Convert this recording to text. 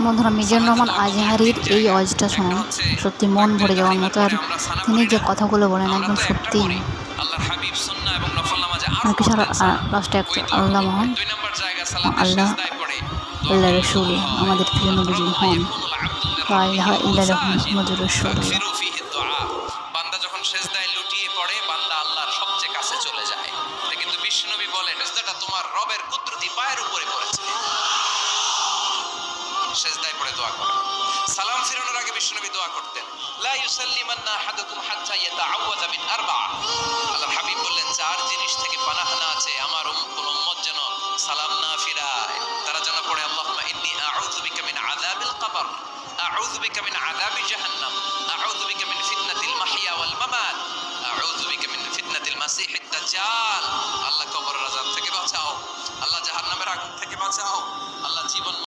বন্ধুরা, মিজানুর রহমান আজহারীর এই ওয়াজটা শুনুন, সত্যি মন ভরে যাওয়ার মতো। আর তিনি যে কথাগুলো বলেন একদম সত্যি। আর কিছু লাস্টে একটা আল্লাহ মহান, আল্লাহ আল্লাহ রসুল আমাদের প্রিয় নবীজি হন, লা ইলাহা ইল্লাল্লাহু মুহাম্মাদুর রাসূলুল্লাহ। বান্দা যখন সেজদায় লুটিয়ে পড়ে, বান্দা আল্লাহর সবচেয়ে কাছে চলে যায়। কিন্তু বিশ্বনবী বলেন, সেজদাটা তোমার রবের কুদরতি পায়ের উপরে পড়েছে। সেজদায় পড়ে দোয়া করেন। সালাম ফিরানোর আগে বিশ্বনবী দোয়া করতেন, লা ইউসাল্লিমান্না আহাদুকুম হাত্তা ইয়াতাআওয়াযা মিন আরবা। আল্লাহর হাবিব বললেন, চার জিনিস থেকে পানাহ না আছে আমার কোন উম্মত যেন সালাম না ফিরায়। তারা যেন পড়ে, আল্লাহুম্মা ইন্নী আউযু বিকা মিন আযাবিল কবর, আউযু বিকা মিন আযাবি জাহান্নাম,